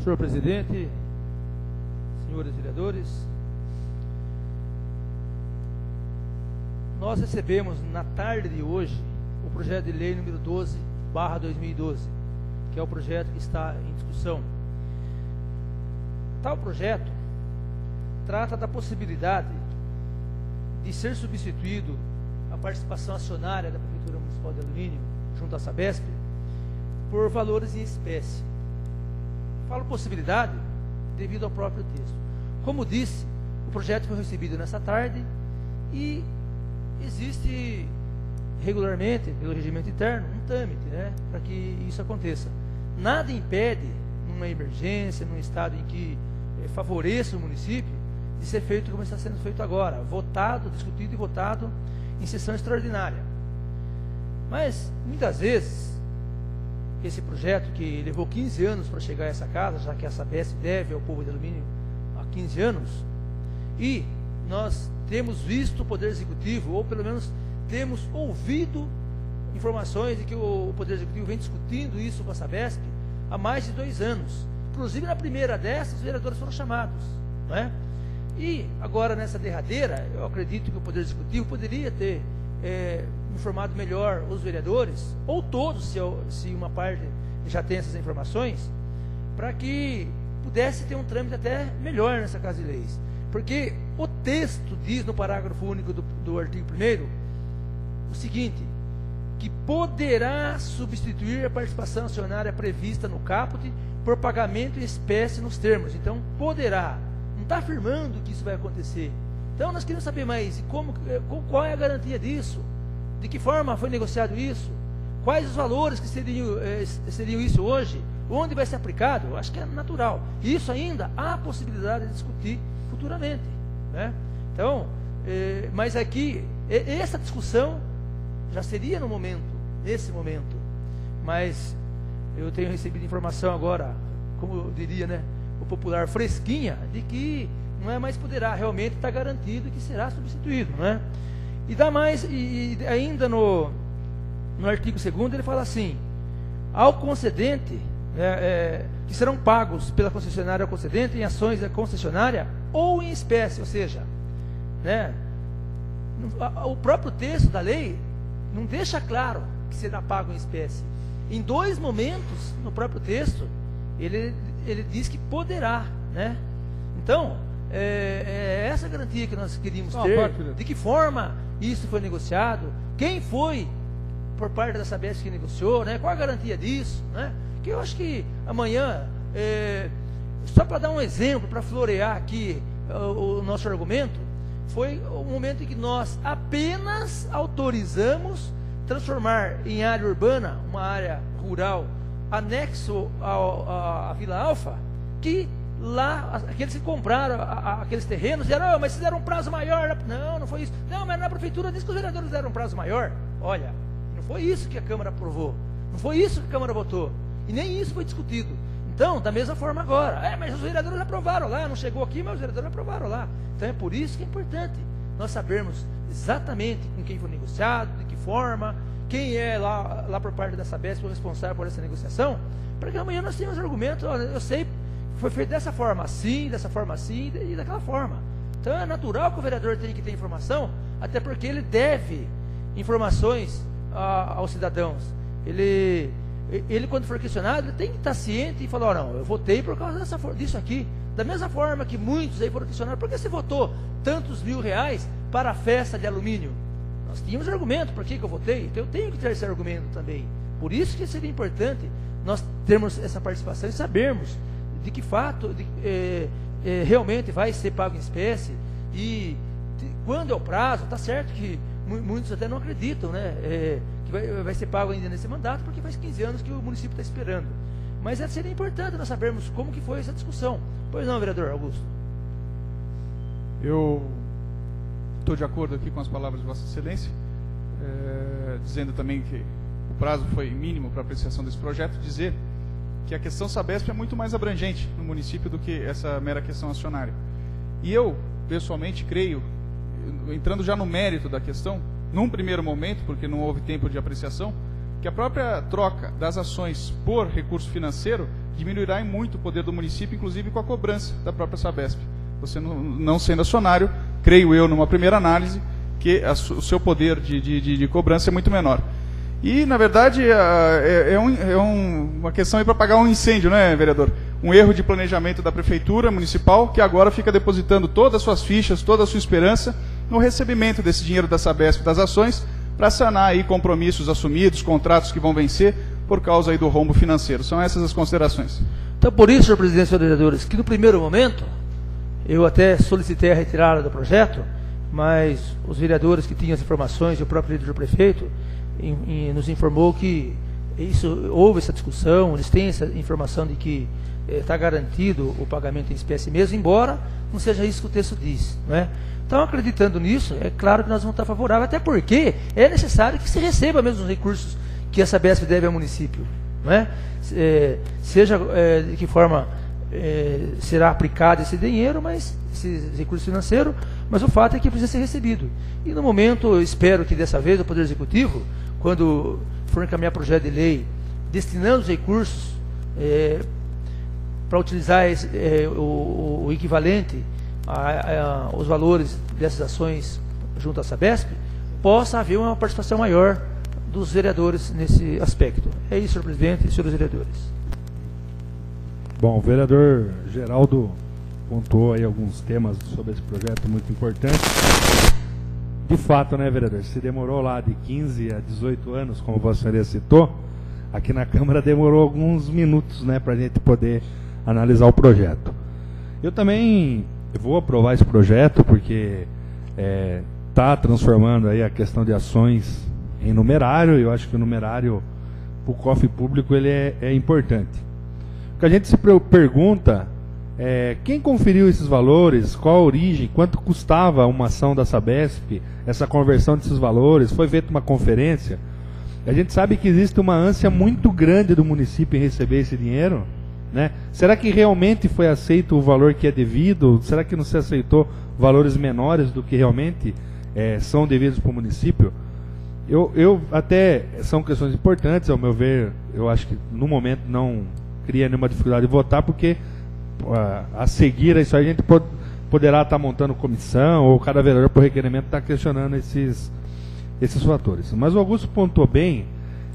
Senhor presidente, senhores vereadores, nós recebemos na tarde de hoje o projeto de lei número 12/2012, que é o projeto que está em discussão. Tal projeto trata da possibilidade de ser substituído a participação acionária da Prefeitura Municipal de Alumínio junto à Sabesp por valores em espécie. Falo possibilidade devido ao próprio texto. Como disse, o projeto foi recebido nessa tarde e existe regularmente, pelo regimento interno, um trâmite, né, para que isso aconteça. Nada impede, numa emergência, num estado em que favoreça o município, de ser feito como está sendo feito agora, votado, discutido e votado em sessão extraordinária. Mas, muitas vezes, esse projeto que levou 15 anos para chegar a essa casa, já que a Sabesp deve ao povo de alumínio há 15 anos, e nós temos visto o Poder Executivo, ou pelo menos temos ouvido informações de que o Poder Executivo vem discutindo isso com a Sabesp há mais de 2 anos. Inclusive, na primeira dessas, os vereadores foram chamados, não é? E agora, nessa derradeira, eu acredito que o Poder Executivo poderia ter informado melhor os vereadores, ou todos, se uma parte já tem essas informações, para que pudesse ter um trâmite até melhor nessa Casa de Leis. Porque o texto diz no parágrafo único do artigo 1º o seguinte, que poderá substituir a participação acionária prevista no caput por pagamento em espécie nos termos. Então, poderá. Não está afirmando que isso vai acontecer. Então, nós queremos saber mais, qual é a garantia disso? De que forma foi negociado isso? Quais os valores que seriam isso hoje? Onde vai ser aplicado? Acho que é natural. E isso ainda há a possibilidade de discutir futuramente, né? Então, mas aqui, essa discussão já seria nesse momento. Mas eu tenho recebido informação agora, como eu diria, né, o popular fresquinha, de que não é mais poderá, realmente está garantido que será substituído, não é? E dá mais, e ainda no artigo 2º ele fala assim, ao concedente, que serão pagos pela concessionária ao concedente em ações da concessionária ou em espécie, ou seja, né, o próprio texto da lei não deixa claro que será pago em espécie. Em 2 momentos, no próprio texto, ele diz que poderá, né? Então, essa garantia que nós queríamos ter, de que forma isso foi negociado, quem foi por parte da Sabesp que negociou, né? Qual a garantia disso, né? Que eu acho que amanhã, só para dar um exemplo, para florear aqui o nosso argumento, foi o momento em que nós apenas autorizamos transformar em área urbana, uma área rural, anexo à Vila Alfa, que lá, aqueles que compraram aqueles terrenos, disseram, mas se deram um prazo maior. Não foi isso. Não, mas na prefeitura disse que os vereadores deram um prazo maior. Olha, não foi isso que a Câmara aprovou. Não foi isso que a Câmara votou. E nem isso foi discutido. Então, da mesma forma agora. Mas os vereadores aprovaram lá, não chegou aqui, mas os vereadores aprovaram lá. Então é por isso que é importante nós sabermos exatamente com quem foi negociado, de que forma, quem é lá por parte da Sabesp o responsável por essa negociação, para que amanhã nós tenhamos argumentos, eu sei, foi feito dessa forma assim e daquela forma. Então é natural que o vereador tenha que ter informação, até porque ele deve informações aos cidadãos. Ele quando for questionado, ele tem que estar ciente e falar, não, eu votei por causa disso aqui. Da mesma forma que muitos aí foram questionados, por que você votou tantos R$1.000 para a festa de alumínio? Nós tínhamos argumento, por que eu votei? Então eu tenho que ter esse argumento também. Por isso que seria importante nós termos essa participação e sabermos de que fato realmente vai ser pago em espécie e quando é o prazo. Está certo que muitos até não acreditam, né, que vai ser pago ainda nesse mandato, porque faz 15 anos que o município está esperando. Mas seria importante nós sabermos como que foi essa discussão. Pois não, vereador Augusto? Eu estou de acordo aqui com as palavras de Vossa Excelência, dizendo também que o prazo foi mínimo para apreciação desse projeto, dizer que a questão Sabesp é muito mais abrangente no município do que essa mera questão acionária. E eu, pessoalmente, creio, entrando já no mérito da questão, num primeiro momento, porque não houve tempo de apreciação, que a própria troca das ações por recurso financeiro diminuirá em muito o poder do município, inclusive com a cobrança da própria Sabesp. Você não sendo acionário, creio eu, numa primeira análise, que o seu poder de cobrança é muito menor. E, na verdade, uma questão para apagar um incêndio, né, vereador? Um erro de planejamento da Prefeitura Municipal, que agora fica depositando todas as suas fichas, toda a sua esperança no recebimento desse dinheiro da Sabesp, das ações, para sanar aí compromissos assumidos, contratos que vão vencer por causa aí do rombo financeiro. São essas as considerações. Então, por isso, senhor presidente, senhores vereadores, que no primeiro momento, eu até solicitei a retirada do projeto, mas os vereadores que tinham as informações e o próprio líder do prefeito nos informou que houve essa discussão, eles têm essa informação de que está garantido o pagamento em espécie mesmo, embora não seja isso que o texto diz, não é? Então, acreditando nisso, é claro que nós vamos estar favoráveis, até porque é necessário que se receba mesmo os recursos que a Sabesp deve ao município, não é? Seja de que forma será aplicado esse dinheiro, mas esse recurso financeiro, mas o fato é que precisa ser recebido. E no momento, eu espero que dessa vez o Poder Executivo, quando for encaminhar projeto de lei, destinando os recursos para utilizar o equivalente aos valores dessas ações junto à Sabesp, possa haver uma participação maior dos vereadores nesse aspecto. É isso, senhor presidente e senhores vereadores. Bom, o vereador Geraldo pontuou aí alguns temas sobre esse projeto muito importante. De fato, né, vereador, se demorou lá de 15 a 18 anos, como Vossa Senhoria citou, aqui na Câmara demorou alguns minutos, né, para a gente poder analisar o projeto. Eu também vou aprovar esse projeto porque está transformando aí a questão de ações em numerário, e eu acho que o numerário para o cofre público ele é importante. O que a gente se pergunta quem conferiu esses valores, qual a origem, quanto custava uma ação da Sabesp, essa conversão desses valores, foi feita uma conferência. A gente sabe que existe uma ânsia muito grande do município em receber esse dinheiro, né? Será que realmente foi aceito o valor que é devido? Será que não se aceitou valores menores do que realmente são devidos para o município? Eu até, são questões importantes, ao meu ver, eu acho que no momento não cria nenhuma dificuldade de votar, porque a seguir isso aí a gente poderá estar montando comissão, ou cada vereador por requerimento está questionando esses fatores. Mas o Augusto pontuou bem,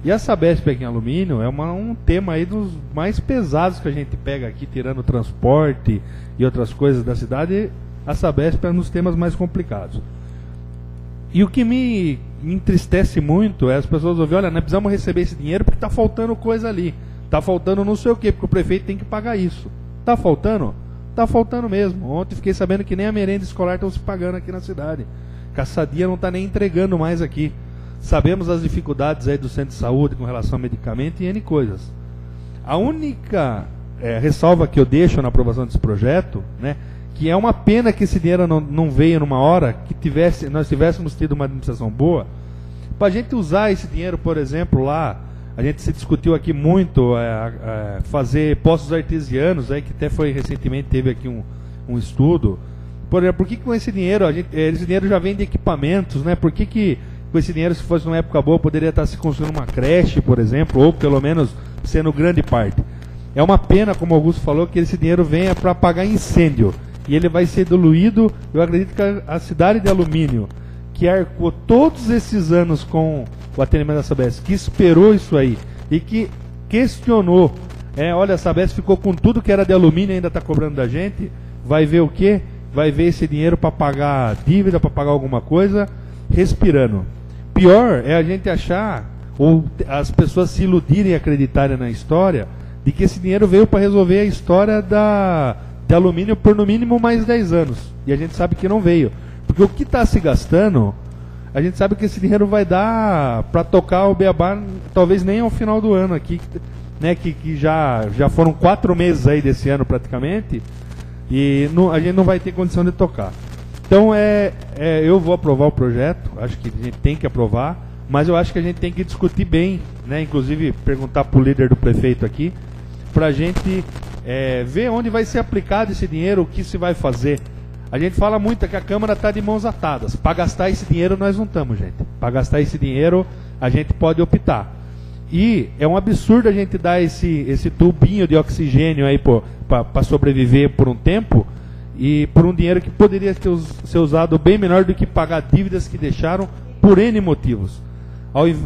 e a Sabesp aqui em alumínio é um tema aí dos mais pesados que a gente pega aqui, tirando o transporte e outras coisas da cidade, a Sabesp é um dos temas mais complicados. E o que me entristece muito é as pessoas ouvirem, olha, nós precisamos receber esse dinheiro porque está faltando coisa ali. Está faltando não sei o quê, porque o prefeito tem que pagar isso. Está faltando? Está faltando mesmo. Ontem fiquei sabendo que nem a merenda escolar estão se pagando aqui na cidade. Caçadia não está nem entregando mais aqui. Sabemos as dificuldades aí do centro de saúde com relação ao medicamento e N coisas. A única ressalva que eu deixo na aprovação desse projeto, né, que é uma pena que esse dinheiro não veio numa hora que nós tivéssemos tido uma administração boa, para a gente usar esse dinheiro, por exemplo, lá, a gente se discutiu aqui muito fazer poços artesianos, aí, que até foi recentemente, teve aqui um estudo. Por exemplo, por que com esse dinheiro, esse dinheiro já vem de equipamentos, né? Por que com esse dinheiro, se fosse numa época boa, poderia estar se construindo uma creche, por exemplo, ou pelo menos sendo grande parte. É uma pena, como o Augusto falou, que esse dinheiro venha para apagar incêndio. E ele vai ser diluído, eu acredito que a cidade de Alumínio, que arcou todos esses anos com o atendimento da Sabesp, que esperou isso aí e que questionou, olha, a Sabesp ficou com tudo que era de alumínio e ainda está cobrando da gente, vai ver o quê? Vai ver esse dinheiro para pagar dívida, para pagar alguma coisa, respirando. Pior é a gente achar, ou as pessoas se iludirem e acreditarem na história, de que esse dinheiro veio para resolver a história de alumínio por no mínimo mais 10 anos. E a gente sabe que não veio. Porque o que está se gastando, a gente sabe que esse dinheiro vai dar para tocar o beabá, talvez nem ao final do ano aqui, né, que já foram 4 meses aí desse ano praticamente, e a gente não vai ter condição de tocar. Então eu vou aprovar o projeto, acho que a gente tem que aprovar, mas eu acho que a gente tem que discutir bem, né, inclusive perguntar para o líder do prefeito aqui, para a gente ver onde vai ser aplicado esse dinheiro, o que se vai fazer. A gente fala muito que a Câmara está de mãos atadas. Para gastar esse dinheiro nós não estamos, gente. Para gastar esse dinheiro a gente pode optar. E é um absurdo a gente dar esse tubinho de oxigênio aí para sobreviver por um tempo, e por um dinheiro que poderia ser usado bem melhor do que pagar dívidas que deixaram por N motivos.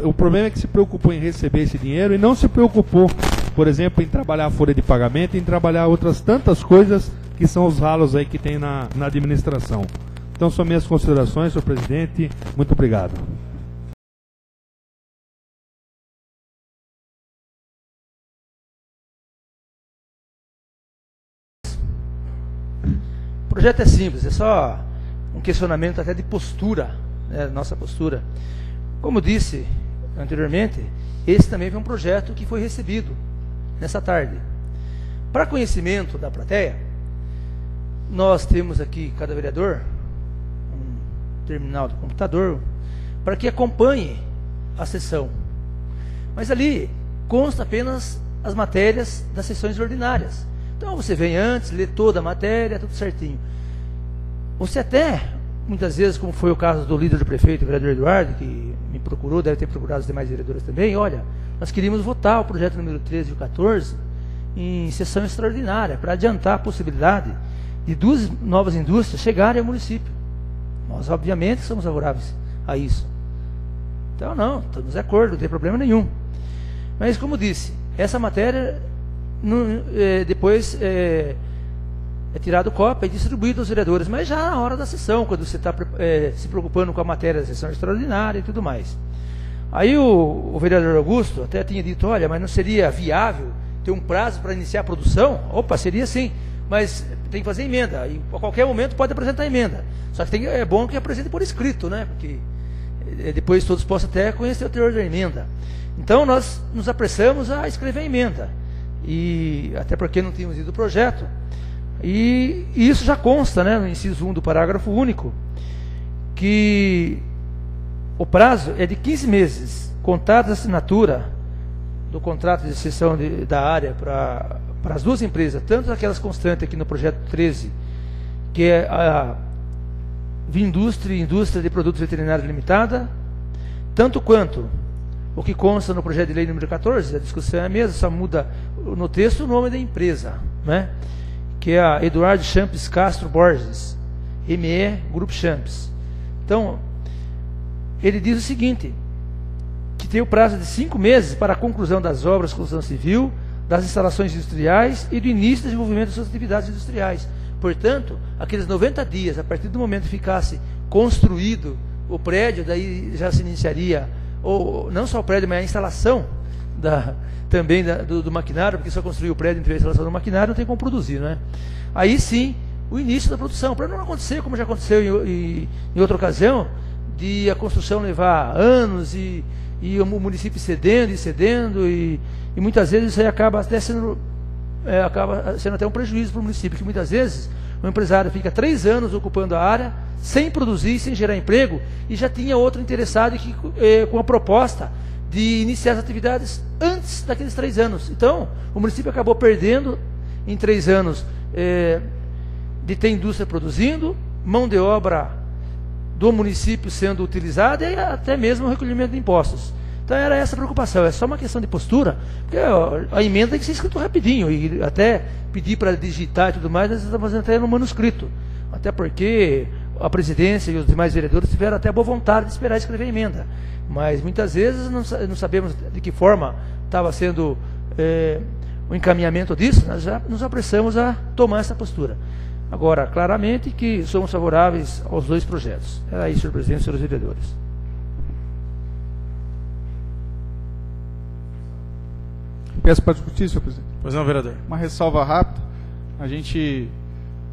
O problema é que se preocupou em receber esse dinheiro e não se preocupou, por exemplo, em trabalhar a folha de pagamento, em trabalhar outras tantas coisas que são os ralos aí que tem na administração. Então são minhas considerações, senhor presidente. Muito obrigado. O projeto é simples, é só um questionamento até de postura, né, nossa postura. Como disse anteriormente, esse também foi um projeto que foi recebido nessa tarde. Para conhecimento da plateia, nós temos aqui, cada vereador, um terminal do computador, para que acompanhe a sessão. Mas ali consta apenas as matérias das sessões ordinárias. Então você vem antes, lê toda a matéria, tudo certinho. Você até, muitas vezes, como foi o caso do líder do prefeito, o vereador Eduardo, que me procurou, deve ter procurado os demais vereadores também, olha, nós queríamos votar o projeto número 13 e o 14 em sessão extraordinária, para adiantar a possibilidade de 2 novas indústrias chegarem ao município. Nós, obviamente, somos favoráveis a isso. Então, não, estamos de acordo, não tem problema nenhum. Mas, como disse, essa matéria depois é tirado cópia e distribuído aos vereadores, mas já na hora da sessão, quando você está se preocupando com a matéria da sessão extraordinária e tudo mais. Aí o vereador Augusto até tinha dito, olha, mas não seria viável ter um prazo para iniciar a produção? Opa, seria sim, mas tem que fazer emenda, e a qualquer momento pode apresentar emenda. Só que é bom que apresente por escrito, né? Porque depois todos possam até conhecer o teor da emenda. Então nós nos apressamos a escrever a emenda, e até porque não tínhamos lido o projeto, e isso já consta, né, no inciso 1 do parágrafo único, que o prazo é de 15 meses, contada a assinatura do contrato de cessão da área para as duas empresas, tanto aquelas constantes aqui no projeto 13, que é a Vindústria e Indústria de Produtos Veterinários Limitada, tanto quanto o que consta no projeto de lei número 14, a discussão é a mesma, só muda no texto o nome da empresa, né? Que é a Eduardo Champs Castro Borges, ME Grupo Champs. Então, ele diz o seguinte, que tem o prazo de 5 meses para a conclusão das obras de construção civil, das instalações industriais e do início do desenvolvimento das suas atividades industriais. Portanto, aqueles 90 dias, a partir do momento que ficasse construído o prédio, daí já se iniciaria, ou não só o prédio, mas a instalação também do maquinário, porque só construir o prédio entre a instalação do maquinário não tem como produzir, né? Aí sim, o início da produção, para não acontecer, como já aconteceu em outra ocasião, de a construção levar anos e o município cedendo, e muitas vezes isso aí acaba até sendo até um prejuízo para o município, que muitas vezes o empresário fica 3 anos ocupando a área, sem produzir, sem gerar emprego, e já tinha outro interessado com a proposta de iniciar as atividades antes daqueles 3 anos. Então, o município acabou perdendo em 3 anos de ter indústria produzindo, mão de obra do município sendo utilizada e até mesmo o recolhimento de impostos. Então era essa a preocupação, é só uma questão de postura, porque a emenda tem que ser escrita rapidinho, e até pedir para digitar e tudo mais, nós estamos fazendo até no manuscrito, até porque a presidência e os demais vereadores tiveram até boa vontade de esperar escrever a emenda, mas muitas vezes não sabemos de que forma estava sendo o encaminhamento disso, nós já nos apressamos a tomar essa postura. Agora, claramente que somos favoráveis aos 2 projetos. Era isso, senhor presidente e senhores vereadores. Peço para discutir, senhor presidente. Pois não, vereador. Uma ressalva rápida. A gente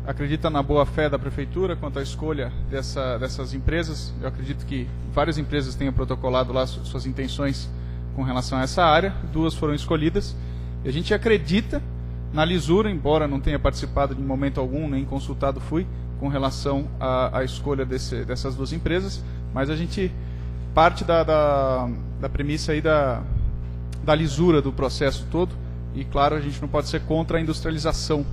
acredita na boa-fé da prefeitura quanto à escolha dessas empresas. Eu acredito que várias empresas tenham protocolado lá suas intenções com relação a essa área. 2 foram escolhidas. E a gente acredita na lisura, embora não tenha participado de momento algum, nem consultado fui, com relação à escolha dessas 2 empresas, mas a gente parte da premissa aí da lisura do processo todo, e claro, a gente não pode ser contra a industrialização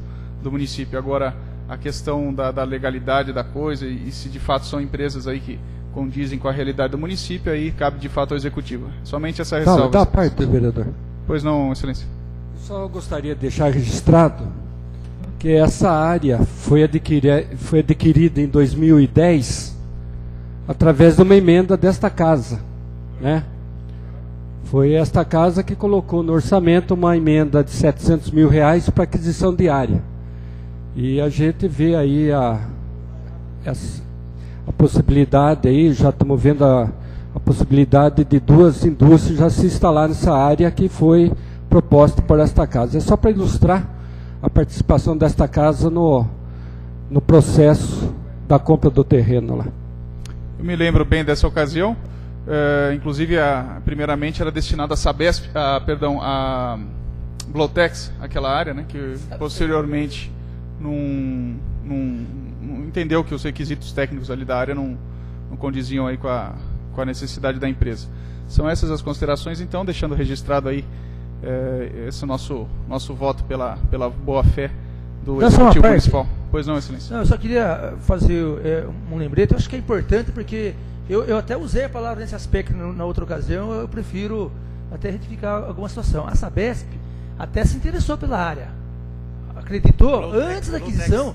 do município. Agora, a questão da legalidade da coisa, e se de fato são empresas aí que condizem com a realidade do município, aí cabe de fato ao Executivo. Somente essa ressalva. Da parte, vereador. Pois não, Excelência. Só gostaria de deixar registrado que essa área foi adquirida em 2010 através de uma emenda desta casa, né? Foi esta casa que colocou no orçamento uma emenda de R$700 mil para aquisição de área. E a gente vê aí a possibilidade aí, já estamos vendo a possibilidade de 2 indústrias já se instalar nessa área que foi proposta por esta casa. É só para ilustrar a participação desta casa no processo da compra do terreno lá. Eu me lembro bem dessa ocasião. Inclusive, primeiramente era destinado a Sabesp, a Blotex, aquela área, né, que posteriormente não entendeu que os requisitos técnicos ali da área não condiziam aí com a necessidade da empresa. São essas as considerações, então, deixando registrado aí esse nosso voto pela boa-fé do Executivo Municipal. Pois não, Excelência. Não, eu só queria fazer um lembrete. Eu acho que é importante porque eu até usei a palavra nesse aspecto na outra ocasião. Eu prefiro até retificar alguma situação. A Sabesp até se interessou pela área, acreditou antes da aquisição.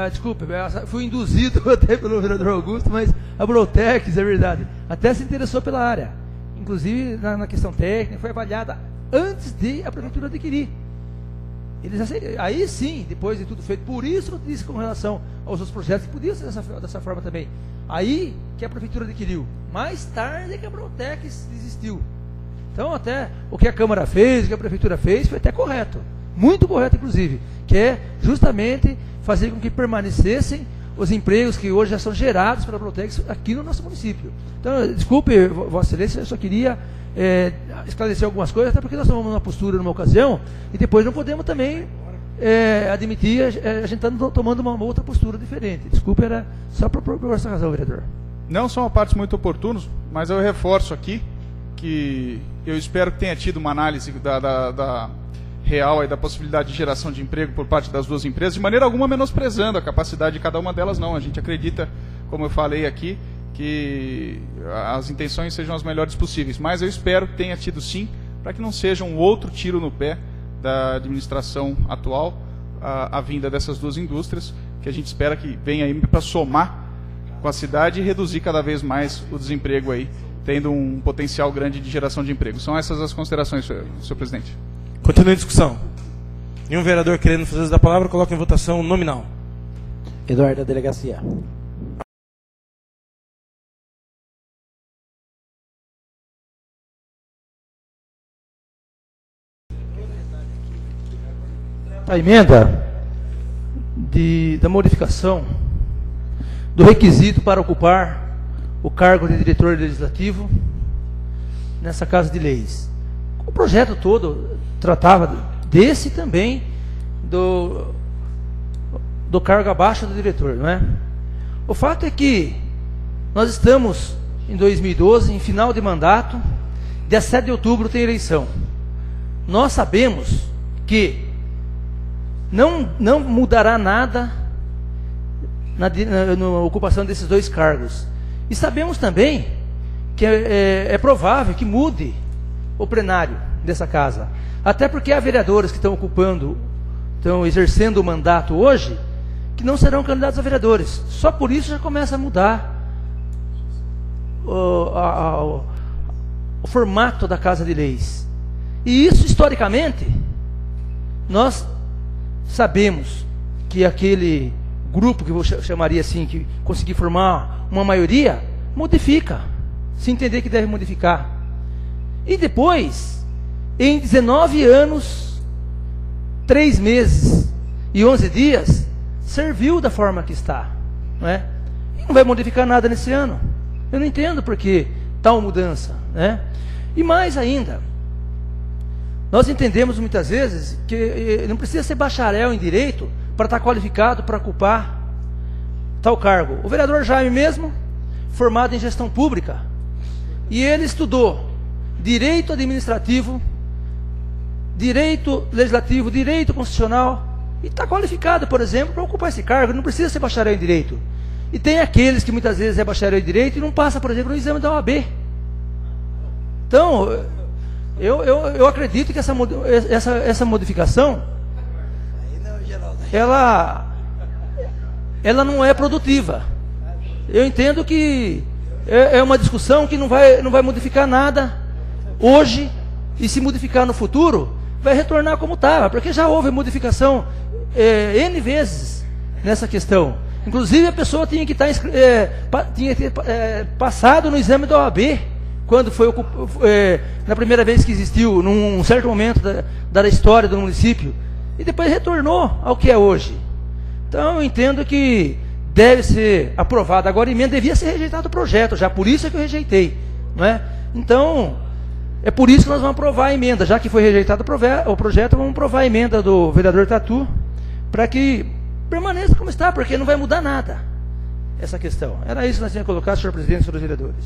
Desculpe, fui induzido até pelo vereador Augusto, mas a Blotex, é verdade, até se interessou pela área, inclusive na questão técnica, foi avaliada antes de a prefeitura adquirir. Aí sim, depois de tudo feito, por isso eu disse com relação aos outros projetos que podiam ser dessa forma também. Aí que a prefeitura adquiriu, mais tarde é que a Blotex existiu. Então até o que a Câmara fez, o que a prefeitura fez, foi até correto, muito correto inclusive, que é justamente fazer com que permanecessem os empregos que hoje já são gerados pela Blotex aqui no nosso município. Então, desculpe, Vossa Excelência, eu só queria esclarecer algumas coisas, até porque nós tomamos uma postura numa ocasião e depois não podemos também admitir a gente está tomando uma outra postura diferente. Desculpe, era só por essa razão, vereador. Não são partes muito oportunos, mas eu reforço aqui que eu espero que tenha tido uma análise da real e da possibilidade de geração de emprego por parte das duas empresas, de maneira alguma menosprezando a capacidade de cada uma delas, não. A gente acredita, como eu falei aqui, que as intenções sejam as melhores possíveis, mas eu espero que tenha tido sim, para que não seja um outro tiro no pé da administração atual, a vinda dessas duas indústrias, que a gente espera que venha aí para somar com a cidade e reduzir cada vez mais o desemprego aí, tendo um potencial grande de geração de emprego. São essas as considerações, senhor presidente. Continue a discussão. Nenhum vereador querendo fazer uso da palavra, coloca em votação nominal. Eduardo, da delegacia. A emenda da modificação do requisito para ocupar o cargo de diretor legislativo nessa Casa de Leis. O projeto todo tratava desse também, do cargo abaixo do diretor, não é? O fato é que nós estamos em 2012, em final de mandato, dia 7 de outubro tem eleição. Nós sabemos que não mudará nada na ocupação desses dois cargos. E sabemos também que é provável que mude o plenário dessa casa. Até porque há vereadores que estão exercendo o mandato hoje, que não serão candidatos a vereadores. Só por isso já começa a mudar o formato da Casa de Leis. E isso, historicamente, nós sabemos que aquele grupo, que eu chamaria assim, que conseguir formar uma maioria, modifica, se entender que deve modificar. E depois, em 19 anos, 3 meses e 11 dias, serviu da forma que está, não é? E não vai modificar nada nesse ano. Eu não entendo por que tal mudança, né? E mais ainda, nós entendemos muitas vezes que não precisa ser bacharel em direito para estar qualificado para ocupar tal cargo. O vereador Jaime mesmo, formado em gestão pública, e ele estudou direito administrativo, direito legislativo, direito constitucional, e está qualificado, por exemplo, para ocupar esse cargo. Não precisa ser bacharel em direito. E tem aqueles que muitas vezes é bacharel em direito e não passa, por exemplo, no exame da OAB. Então, eu acredito que essa modificação, ela não é produtiva. Eu entendo que é uma discussão que não vai modificar nada hoje, e se modificar no futuro, vai retornar como estava, porque já houve modificação N vezes nessa questão. Inclusive a pessoa tinha que ter passado no exame da OAB, quando foi na primeira vez que existiu, num certo momento da história do município, e depois retornou ao que é hoje. Então eu entendo que deve ser aprovado. Agora a emenda devia ser rejeitado o projeto, já por isso é que eu rejeitei, não é? Então, é por isso que nós vamos aprovar a emenda, já que foi rejeitado o projeto, vamos aprovar a emenda do vereador Tatu, para que permaneça como está, porque não vai mudar nada essa questão. Era isso que nós tínhamos que colocar, senhor presidente e senhores vereadores.